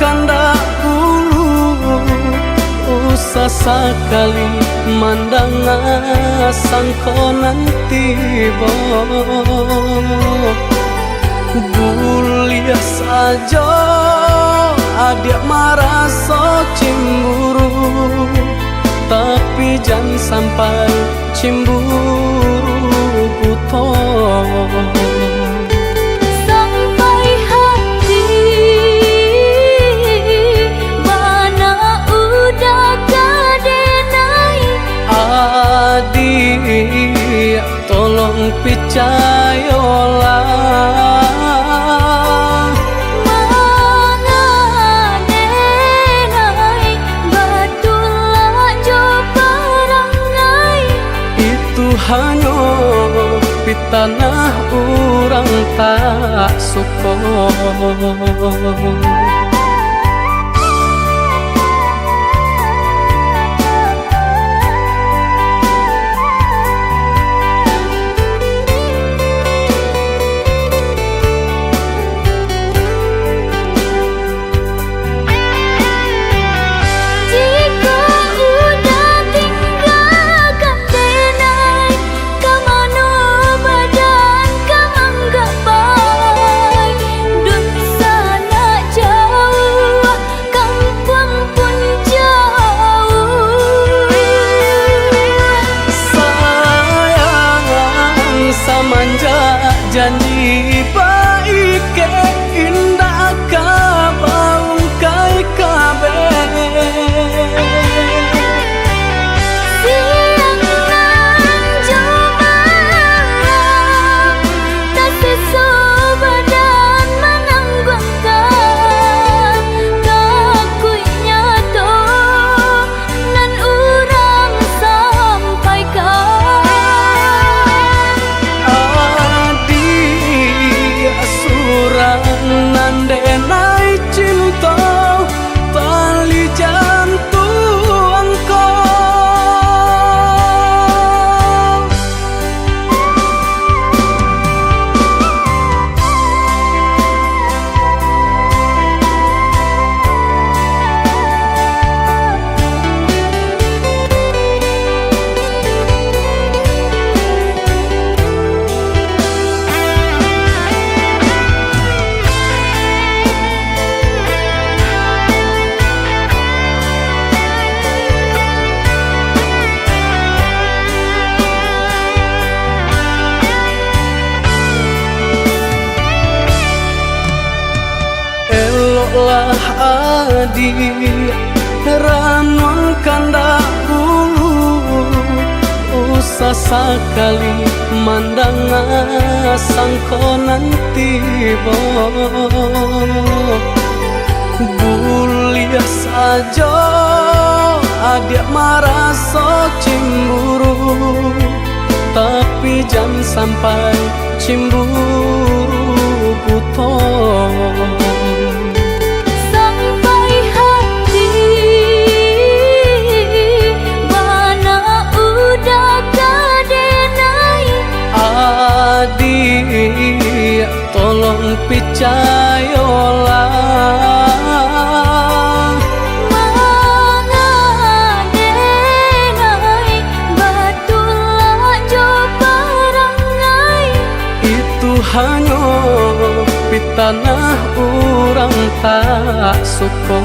kandak dulu usah sekali mandang sangko nanti Gulia saja adik merasa cemburu, tapi jangan sampai cemburu buta. Sampai hati mana udah kadenai. Adik tolong percayalah, hanya di tanah orang tak suka. Janji baik ke indah kabau kai kabe siang nan jumalang tak sesu badan menanggungkan kakunya to nan urang sampaikan. Nandenai cinta tali jantungku. Eloklah adik ranuang kandak dulu usah sekali mandang sangko nanti Gulia saja adik merasa cemburu, tapi jangan sampai cemburu buta. Sampai hati mana udah kadenai. Adik tolong percayalah, mengadenai batulah jo perangai. itu hanya di tanah orang tak suka.